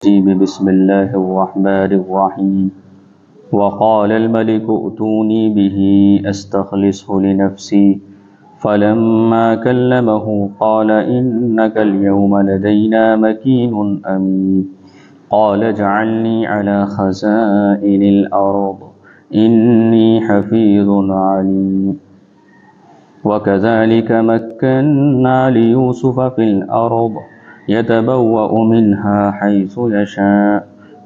بسم الله الرحمن الرحيم وقال الملك ائتوني به أستخلصه لنفسي فلما كلمه قال إنك اليوم لدينا مكين أمين قال اجعلني على خزائن الأرض إني حفيظ عليم وكذلك مكنا ليوسف في الأرض يتبوأ منها حيث يشاء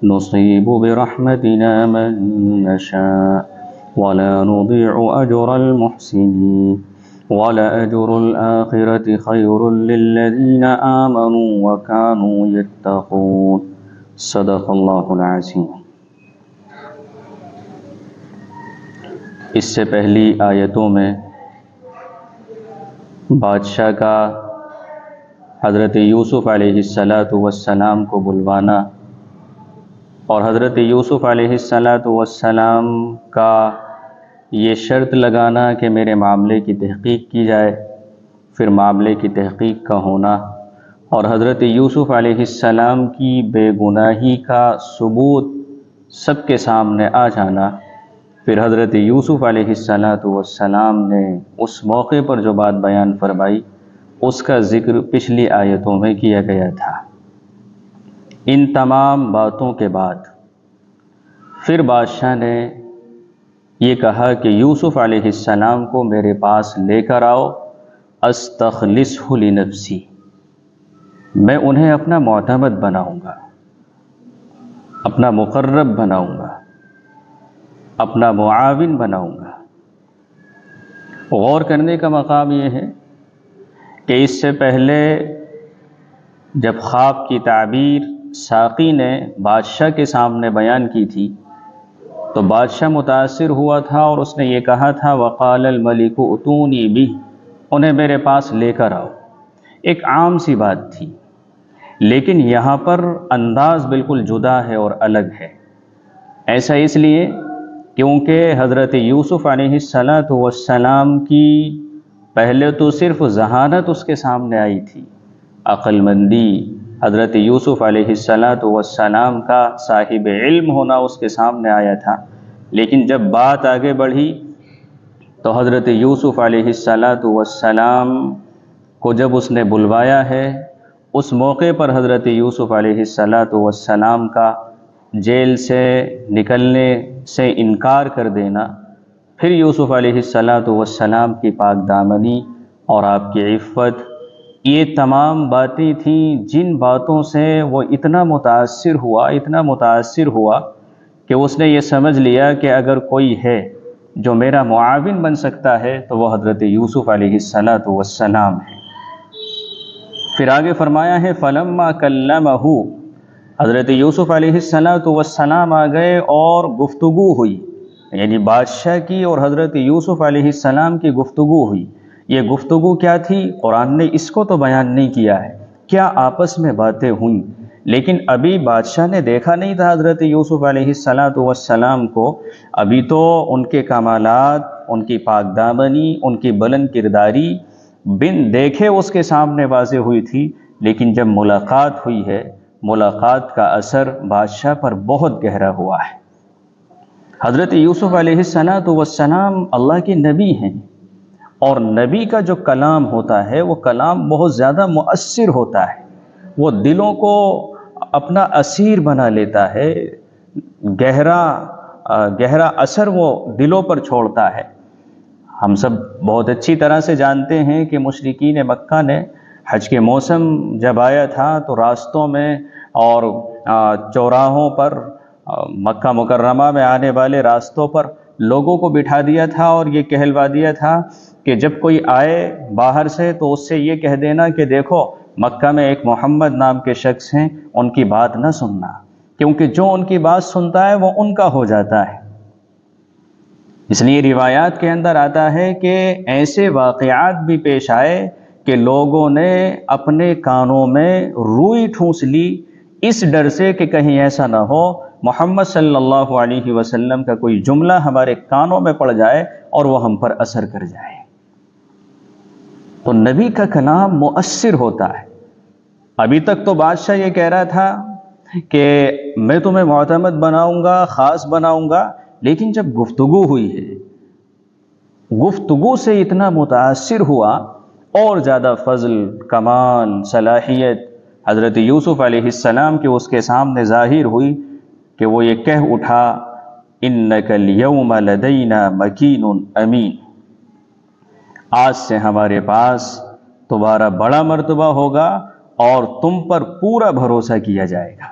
نصيب برحمتنا من نشاء ولا نضيع أجر المحسنين ولأجر الآخرة خير للذين آمنوا وكانوا يتقون صدق اللہ العظیم۔ اس سے پہلی آیتوں میں بادشاہ کا حضرت یوسف علیہ السلام کو بلوانا اور حضرت یوسف علیہ السلام کا یہ شرط لگانا کہ میرے معاملے کی تحقیق کی جائے، پھر معاملے کی تحقیق کا ہونا اور حضرت یوسف علیہ السلام کی بے گناہی کا ثبوت سب کے سامنے آ جانا، پھر حضرت یوسف علیہ السلام نے اس موقع پر جو بات بیان فرمائی اس کا ذکر پچھلی آیتوں میں کیا گیا تھا۔ ان تمام باتوں کے بعد پھر بادشاہ نے یہ کہا کہ یوسف علیہ السلام کو میرے پاس لے کر آؤ، استخلصہ لنفسی، میں انہیں اپنا معتمد بناؤں گا، اپنا مقرب بناؤں گا، اپنا معاون بناؤں گا۔ غور کرنے کا مقام یہ ہے کہ اس سے پہلے جب خواب کی تعبیر ساقی نے بادشاہ کے سامنے بیان کی تھی تو بادشاہ متاثر ہوا تھا اور اس نے یہ کہا تھا وقال الملک ائتونی بہ، انہیں میرے پاس لے کر آؤ، ایک عام سی بات تھی، لیکن یہاں پر انداز بالکل جدا ہے اور الگ ہے۔ ایسا اس لیے کیونکہ حضرت یوسف علیہ السلام کی پہلے تو صرف ذہانت اس کے سامنے آئی تھی، عقل مندی، حضرت یوسف علیہ السلام کا صاحب علم ہونا اس کے سامنے آیا تھا، لیکن جب بات آگے بڑھی تو حضرت یوسف علیہ السلام کو جب اس نے بلوایا ہے، اس موقع پر حضرت یوسف علیہ السلام کا جیل سے نکلنے سے انکار کر دینا، پھر یوسف علیہ السلام کی پاک دامنی اور آپ کی عفت، یہ تمام باتیں تھیں جن باتوں سے وہ اتنا متاثر ہوا کہ اس نے یہ سمجھ لیا کہ اگر کوئی ہے جو میرا معاون بن سکتا ہے تو وہ حضرت یوسف علیہ السلام ہے۔ پھر آگے فرمایا ہے فلما کلمہ، حضرت یوسف علیہ السلام آ گئے اور گفتگو ہوئی، یعنی بادشاہ کی اور حضرت یوسف علیہ السلام کی گفتگو ہوئی۔ یہ گفتگو کیا تھی؟ قرآن نے اس کو تو بیان نہیں کیا ہے، کیا آپس میں باتیں ہوئیں، لیکن ابھی بادشاہ نے دیکھا نہیں تھا حضرت یوسف علیہ السلام کو، ابھی تو ان کے کمالات، ان کی پاک دامنی، ان کی بلند کرداری بن دیکھے اس کے سامنے واضح ہوئی تھی، لیکن جب ملاقات ہوئی ہے، ملاقات کا اثر بادشاہ پر بہت گہرا ہوا ہے۔ حضرت یوسف علیہ السلام اللہ کے نبی ہیں، اور نبی کا جو کلام ہوتا ہے وہ کلام بہت زیادہ مؤثر ہوتا ہے، وہ دلوں کو اپنا اسیر بنا لیتا ہے، گہرا اثر وہ دلوں پر چھوڑتا ہے۔ ہم سب بہت اچھی طرح سے جانتے ہیں کہ مشرکین مکہ نے حج کے موسم جب آیا تھا تو راستوں میں اور چوراہوں پر، مکہ مکرمہ میں آنے والے راستوں پر لوگوں کو بٹھا دیا تھا اور یہ کہلوا دیا تھا کہ جب کوئی آئے باہر سے تو اس سے یہ کہہ دینا کہ دیکھو مکہ میں ایک محمد نام کے شخص ہیں، ان کی بات نہ سننا، کیونکہ جو ان کی بات سنتا ہے وہ ان کا ہو جاتا ہے۔ اس لیے روایات کے اندر آتا ہے کہ ایسے واقعات بھی پیش آئے کہ لوگوں نے اپنے کانوں میں روئی ٹھونس لی اس ڈر سے کہ کہیں ایسا نہ ہو محمد صلی اللہ علیہ وسلم کا کوئی جملہ ہمارے کانوں میں پڑ جائے اور وہ ہم پر اثر کر جائے۔ تو نبی کا کلام مؤثر ہوتا ہے۔ ابھی تک تو بادشاہ یہ کہہ رہا تھا کہ میں تمہیں معتمد بناؤں گا، خاص بناؤں گا، لیکن جب گفتگو ہوئی ہے، گفتگو سے اتنا متاثر ہوا، اور زیادہ فضل، کمال، صلاحیت حضرت یوسف علیہ السلام کی اس کے سامنے ظاہر ہوئی کہ وہ یہ کہہ اٹھا انک الیوم لدینا مکین امین، آج سے ہمارے پاس تمہارا بڑا مرتبہ ہوگا اور تم پر پورا بھروسہ کیا جائے گا۔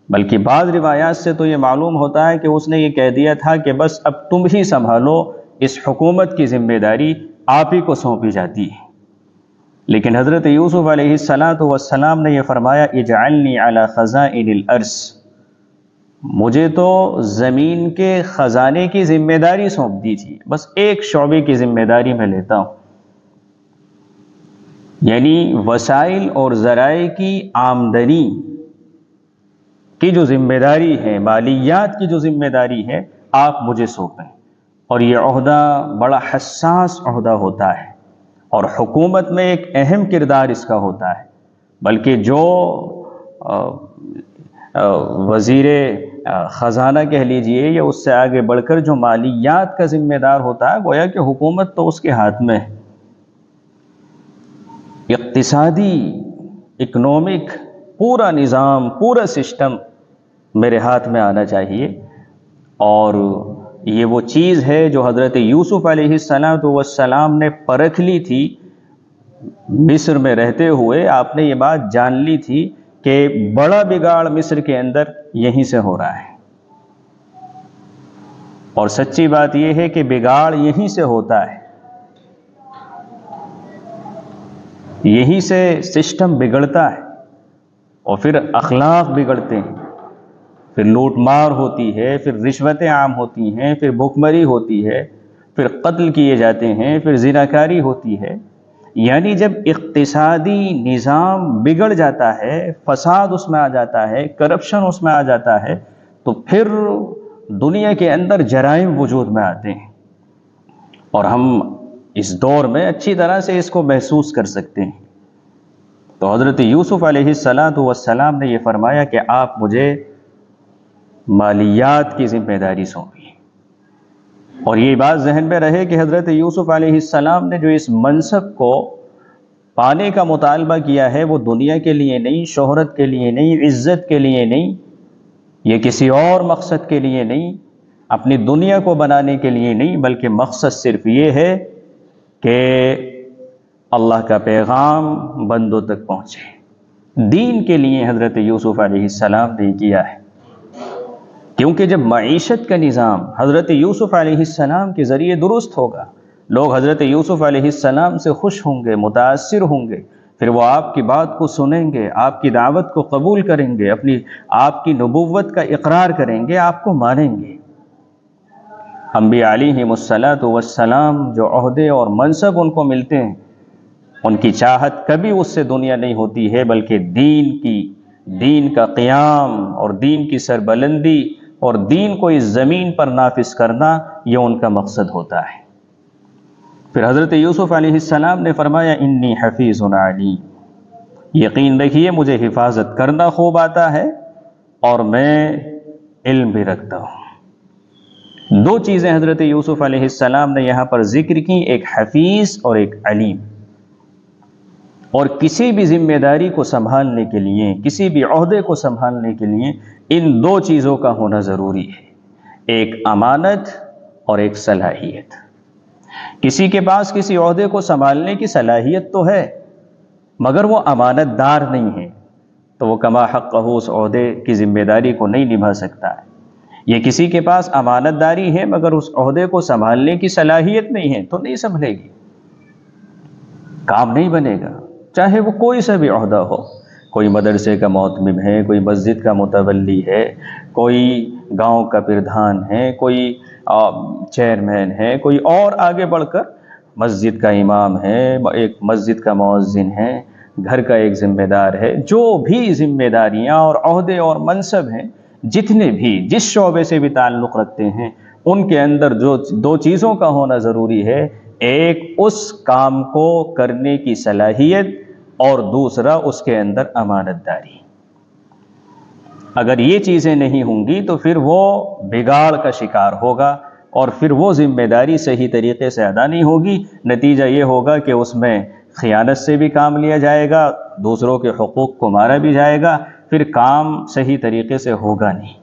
بلکہ بعض روایات سے تو یہ معلوم ہوتا ہے کہ اس نے یہ کہہ دیا تھا کہ بس اب تم ہی سنبھالو، اس حکومت کی ذمہ داری آپ ہی کو سونپی جاتی ہے۔ لیکن حضرت یوسف علیہ السلام نے یہ فرمایا اجعلنی علی خزائن الارض، مجھے تو زمین کے خزانے کی ذمہ داری سونپ دی تھی، بس ایک شعبے کی ذمہ داری میں لیتا ہوں، یعنی وسائل اور ذرائع کی آمدنی کی جو ذمہ داری ہے، مالیات کی جو ذمہ داری ہے، آپ مجھے سونپیں۔ اور یہ عہدہ بڑا حساس عہدہ ہوتا ہے، اور حکومت میں ایک اہم کردار اس کا ہوتا ہے۔ بلکہ جو وزیر خزانہ کہہ لیجئے یا اس سے آگے بڑھ کر جو مالیات کا ذمہ دار ہوتا ہے، گویا کہ حکومت تو اس کے ہاتھ میں ہے۔ اقتصادی، اکنامک پورا نظام، پورا سسٹم میرے ہاتھ میں آنا چاہیے، اور یہ وہ چیز ہے جو حضرت یوسف علیہ السلام نے پرکھ لی تھی مصر میں رہتے ہوئے۔ آپ نے یہ بات جان لی تھی کہ بڑا بگاڑ مصر کے اندر یہیں سے ہو رہا ہے، اور سچی بات یہ ہے کہ بگاڑ یہیں سے ہوتا ہے، یہیں سے سسٹم بگڑتا ہے، اور پھر اخلاق بگڑتے ہیں، پھر لوٹ مار ہوتی ہے، پھر رشوتیں عام ہوتی ہیں، پھر بھوکمری ہوتی ہے، پھر قتل کیے جاتے ہیں، پھر زناکاری ہوتی ہے۔ یعنی جب اقتصادی نظام بگڑ جاتا ہے، فساد اس میں آ جاتا ہے، کرپشن اس میں آ جاتا ہے، تو پھر دنیا کے اندر جرائم وجود میں آتے ہیں، اور ہم اس دور میں اچھی طرح سے اس کو محسوس کر سکتے ہیں۔ تو حضرت یوسف علیہ السلام نے یہ فرمایا کہ آپ مجھے مالیات کی ذمہ داری سونپی، اور یہ بات ذہن میں رہے کہ حضرت یوسف علیہ السلام نے جو اس منصب کو پانے کا مطالبہ کیا ہے، وہ دنیا کے لیے نہیں، شہرت کے لیے نہیں، عزت کے لیے نہیں، یہ کسی اور مقصد کے لیے نہیں، اپنی دنیا کو بنانے کے لیے نہیں، بلکہ مقصد صرف یہ ہے کہ اللہ کا پیغام بندوں تک پہنچے۔ دین کے لیے حضرت یوسف علیہ السلام نے کیا ہے، کیونکہ جب معیشت کا نظام حضرت یوسف علیہ السلام کے ذریعے درست ہوگا، لوگ حضرت یوسف علیہ السلام سے خوش ہوں گے، متاثر ہوں گے، پھر وہ آپ کی بات کو سنیں گے، آپ کی دعوت کو قبول کریں گے، آپ کی نبوت کا اقرار کریں گے، آپ کو مانیں گے۔ انبیاء علیہم السلام جو عہدے اور منصب ان کو ملتے ہیں، ان کی چاہت کبھی اس سے دنیا نہیں ہوتی ہے، بلکہ دین کا قیام اور دین کی سربلندی اور دین کو اس زمین پر نافذ کرنا، یہ ان کا مقصد ہوتا ہے۔ پھر حضرت یوسف علیہ السلام نے فرمایا انی حفیظ علیم، یقین رکھیے مجھے حفاظت کرنا خوب آتا ہے، اور میں علم بھی رکھتا ہوں۔ دو چیزیں حضرت یوسف علیہ السلام نے یہاں پر ذکر کی، ایک حفیظ اور ایک علیم۔ اور کسی بھی ذمہ داری کو سنبھالنے کے لیے، کسی بھی عہدے کو سنبھالنے کے لیے ان دو چیزوں کا ہونا ضروری ہے، ایک امانت اور ایک صلاحیت۔ کسی کے پاس کسی عہدے کو سنبھالنے کی صلاحیت تو ہے، مگر وہ امانت دار نہیں ہے، تو وہ کما حقہ اس عہدے کی ذمہ داری کو نہیں نبھا سکتا ہے۔ یہ کسی کے پاس امانت داری ہے مگر اس عہدے کو سنبھالنے کی صلاحیت نہیں ہے، تو نہیں سنبھلے گی، کام نہیں بنے گا، چاہے وہ کوئی سا بھی عہدہ ہو۔ کوئی مدرسے کا معتمم ہے، کوئی مسجد کا متولی ہے، کوئی گاؤں کا پردھان ہے، کوئی چیئرمین ہے، کوئی اور آگے بڑھ کر مسجد کا امام ہے، ایک مسجد کا مؤذن ہے، گھر کا ایک ذمہ دار ہے۔ جو بھی ذمہ داریاں اور عہدے اور منصب ہیں، جتنے بھی جس شعبے سے بھی تعلق رکھتے ہیں، ان کے اندر جو دو چیزوں کا ہونا ضروری ہے، ایک اس کام کو کرنے کی صلاحیت، اور دوسرا اس کے اندر امانت داری۔ اگر یہ چیزیں نہیں ہوں گی تو پھر وہ بگاڑ کا شکار ہوگا اور پھر وہ ذمہ داری صحیح طریقے سے ادا نہیں ہوگی. نتیجہ یہ ہوگا کہ اس میں خیانت سے بھی کام لیا جائے گا، دوسروں کے حقوق کو مارا بھی جائے گا، پھر کام صحیح طریقے سے ہوگا نہیں.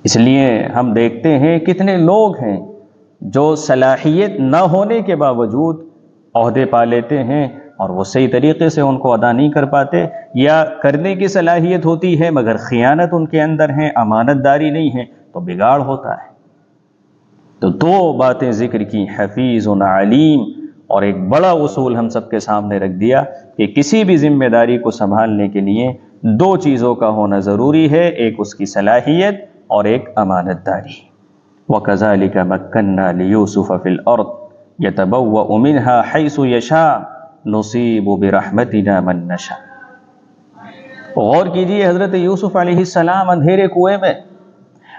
اس لیے ہم دیکھتے ہیں کتنے لوگ ہیں جو صلاحیت نہ ہونے کے باوجود عہدے پا لیتے ہیں اور وہ صحیح طریقے سے ان کو ادا نہیں کر پاتے، یا کرنے کی صلاحیت ہوتی ہے مگر خیانت ان کے اندر ہے، امانت داری نہیں ہے، تو بگاڑ ہوتا ہے. تو دو باتیں ذکر کی، حفیظ و علیم، اور ایک بڑا اصول ہم سب کے سامنے رکھ دیا کہ کسی بھی ذمہ داری کو سنبھالنے کے لیے دو چیزوں کا ہونا ضروری ہے، ایک اس کی صلاحیت اور ایک امانت داری. وَكَذَلِكَ مَكَّنَّا لِيُوسُفَ فِي الْأَرْضِ يَتَبَوَّأُ مِنْهَا حَيْثُ يَشَاءُ نُصِيبُ بِرَحْمَتِنَا مَن نَّشَاءُ. غور کیجئے، حضرت یوسف علیہ السلام اندھیرے کنویں میں،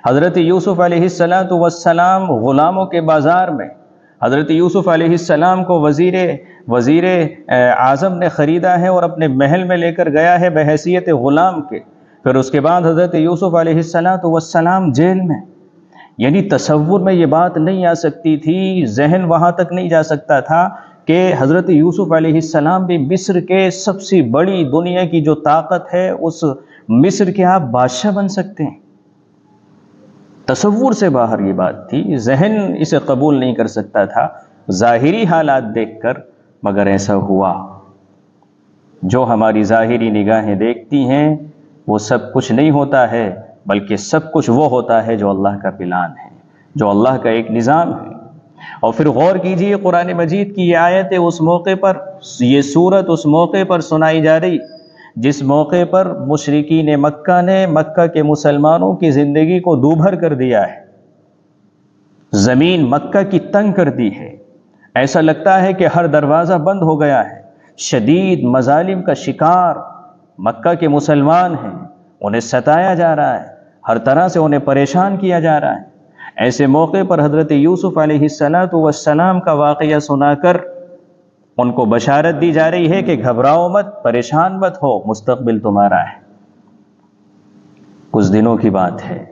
حضرت یوسف علیہ السلام غلاموں کے بازار میں، حضرت یوسف علیہ السلام کو وزیر اعظم نے خریدا ہے اور اپنے محل میں لے کر گیا ہے بحیثیت غلام کے. پھر اس کے بعد حضرت یوسف علیہ السلام جیل میں. یعنی تصور میں یہ بات نہیں آ سکتی تھی، ذہن وہاں تک نہیں جا سکتا تھا کہ حضرت یوسف علیہ السلام بھی مصر کے سب سے بڑی دنیا کی جو طاقت ہے اس مصر کے آپ بادشاہ بن سکتے ہیں. تصور سے باہر یہ بات تھی، ذہن اسے قبول نہیں کر سکتا تھا ظاہری حالات دیکھ کر، مگر ایسا ہوا. جو ہماری ظاہری نگاہیں دیکھتی ہیں وہ سب کچھ نہیں ہوتا ہے، بلکہ سب کچھ وہ ہوتا ہے جو اللہ کا پلان ہے، جو اللہ کا ایک نظام ہے. اور پھر غور کیجئے، قرآن مجید کی یہ آیت اس موقع پر، یہ سورت اس موقع پر سنائی جا رہی جس موقع پر مشرکین مکہ نے مکہ کے مسلمانوں کی زندگی کو دوبھر کر دیا ہے، زمین مکہ کی تنگ کر دی ہے. ایسا لگتا ہے کہ ہر دروازہ بند ہو گیا ہے. شدید مظالم کا شکار مکہ کے مسلمان ہیں، انہیں ستایا جا رہا ہے، ہر طرح سے انہیں پریشان کیا جا رہا ہے. ایسے موقع پر حضرت یوسف علیہ السلام کا واقعہ سنا کر ان کو بشارت دی جا رہی ہے کہ گھبراؤ مت، پریشان مت ہو، مستقبل تمہارا ہے. کچھ دنوں کی بات ہے،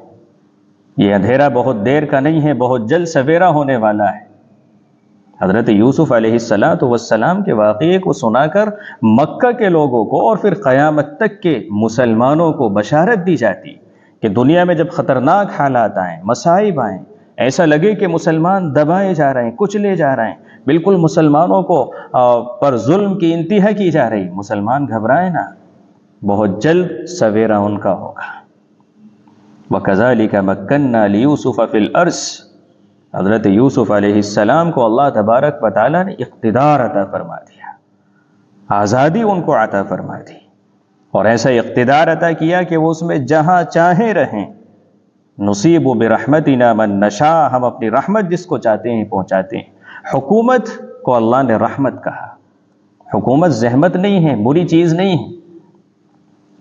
یہ اندھیرا بہت دیر کا نہیں ہے، بہت جلد سویرا ہونے والا ہے. حضرت یوسف علیہ السلام کے واقعے کو سنا کر مکہ کے لوگوں کو اور پھر قیامت تک کے مسلمانوں کو بشارت دی جاتی کہ دنیا میں جب خطرناک حالات آئیں، مصائب آئیں، ایسا لگے کہ مسلمان دبائے جا رہے ہیں، کچلے جا رہے ہیں، بالکل مسلمانوں کو پر ظلم کی انتہا کی جا رہی، مسلمان گھبرائے نہ، بہت جلد سویرا ان کا ہوگا. وَكَذَلِكَ مَكَّنَّا لِيُوسُفَ فِي الْأَرْضِ. حضرت یوسف علیہ السلام کو اللہ تبارک و تعالیٰ نے اقتدار عطا فرما دیا، آزادی ان کو عطا فرما دی، اور ایسا اقتدار عطا کیا کہ وہ اس میں جہاں چاہیں رہیں. نصیب برحمتنا من نشاء، ہم اپنی رحمت جس کو چاہتے ہیں پہنچاتے ہیں. حکومت کو اللہ نے رحمت کہا. حکومت زحمت نہیں ہے، بری چیز نہیں ہے.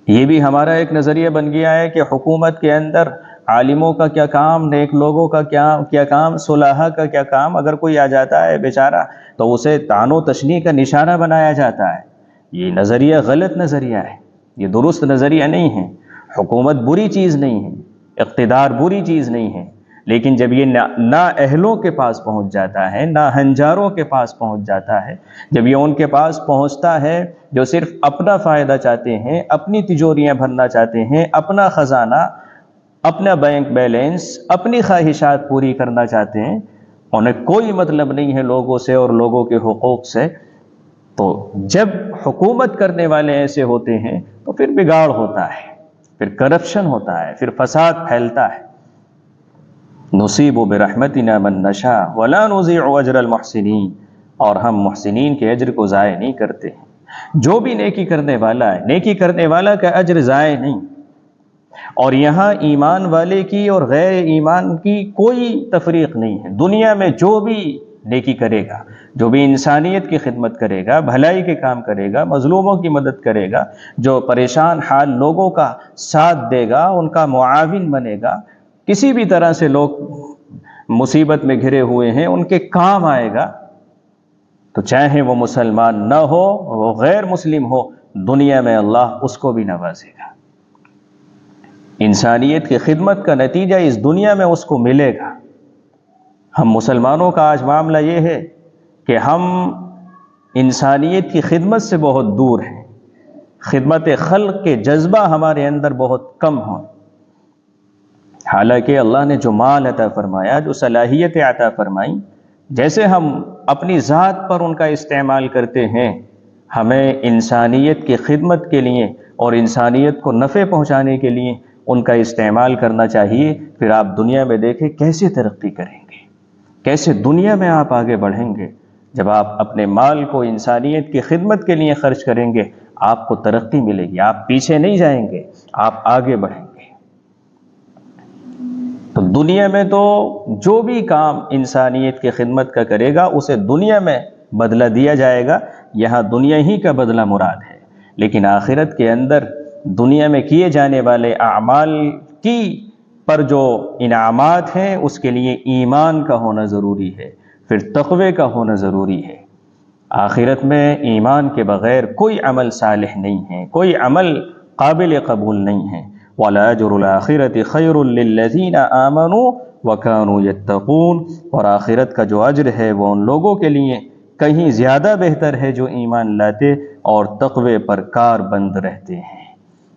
یہ بھی ہمارا ایک نظریہ بن گیا ہے کہ حکومت کے اندر عالموں کا کیا کام، نیک لوگوں کا کیا کام، صلحاء کا کیا کام. اگر کوئی آ جاتا ہے بیچارہ تو اسے طعن و تشنیع کا نشانہ بنایا جاتا ہے. یہ نظریہ غلط نظریہ ہے، یہ درست نظریہ نہیں ہے. حکومت بری چیز نہیں ہے، اقتدار بری چیز نہیں ہے، لیکن جب یہ نااہلوں کے پاس پہنچ جاتا ہے، ناہنجاروں کے پاس پہنچ جاتا ہے، جب یہ ان کے پاس پہنچتا ہے جو صرف اپنا فائدہ چاہتے ہیں، اپنی تجوریاں بھرنا چاہتے ہیں، اپنا خزانہ، اپنا بینک بیلنس، اپنی خواہشات پوری کرنا چاہتے ہیں، انہیں کوئی مطلب نہیں ہے لوگوں سے اور لوگوں کے حقوق سے، تو جب حکومت کرنے والے ایسے ہوتے ہیں تو پھر بگاڑ ہوتا ہے، پھر کرپشن ہوتا ہے، پھر فساد پھیلتا ہے. نصیب برحمتنا من نشاء ولا نضيع اجر المحسنین، اور ہم محسنین کے اجر کو ضائع نہیں کرتے ہیں. جو بھی نیکی کرنے والا ہے، نیکی کرنے والا کا اجر ضائع نہیں. اور یہاں ایمان والے کی اور غیر ایمان کی کوئی تفریق نہیں ہے. دنیا میں جو بھی نیکی کرے گا، جو بھی انسانیت کی خدمت کرے گا، بھلائی کے کام کرے گا، مظلوموں کی مدد کرے گا، جو پریشان حال لوگوں کا ساتھ دے گا، ان کا معاون بنے گا، کسی بھی طرح سے لوگ مصیبت میں گھرے ہوئے ہیں ان کے کام آئے گا، تو چاہے وہ مسلمان نہ ہو، وہ غیر مسلم ہو، دنیا میں اللہ اس کو بھی نوازے گا. انسانیت کی خدمت کا نتیجہ اس دنیا میں اس کو ملے گا۔ ہم مسلمانوں کا آج معاملہ یہ ہے کہ ہم انسانیت کی خدمت سے بہت دور ہیں، خدمت خلق کے جذبہ ہمارے اندر بہت کم ہوں۔ حالانکہ اللہ نے جو مال عطا فرمایا، جو صلاحیتیں عطا فرمائیں، جیسے ہم اپنی ذات پر ان کا استعمال کرتے ہیں، ہمیں انسانیت کی خدمت کے لیے اور انسانیت کو نفع پہنچانے کے لیے ان کا استعمال کرنا چاہیے۔ پھر آپ دنیا میں دیکھیں کیسے ترقی کریں گے، کیسے دنیا میں آپ آگے بڑھیں گے۔ جب آپ اپنے مال کو انسانیت کی خدمت کے لیے خرچ کریں گے، آپ کو ترقی ملے گی، آپ پیچھے نہیں جائیں گے، آپ آگے بڑھیں گے۔ تو دنیا میں تو جو بھی کام انسانیت کی خدمت کا کرے گا اسے دنیا میں بدلہ دیا جائے گا، یہاں دنیا ہی کا بدلہ مراد ہے۔ لیکن آخرت کے اندر دنیا میں کیے جانے والے اعمال کی پر جو انعامات ہیں اس کے لیے ایمان کا ہونا ضروری ہے، پھر تقوی کا ہونا ضروری ہے۔ آخرت میں ایمان کے بغیر کوئی عمل صالح نہیں ہے، کوئی عمل قابل قبول نہیں ہے۔ وَلَأَجْرُ الْآخِرَةِ خَيْرٌ لِّلَّذِينَ آمَنُوا وَكَانُوا يَتَّقُونَ، اور آخرت کا جو اجر ہے وہ ان لوگوں کے لیے کہیں زیادہ بہتر ہے جو ایمان لاتے اور تقوی پر کار بند رہتے ہیں۔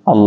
اللہ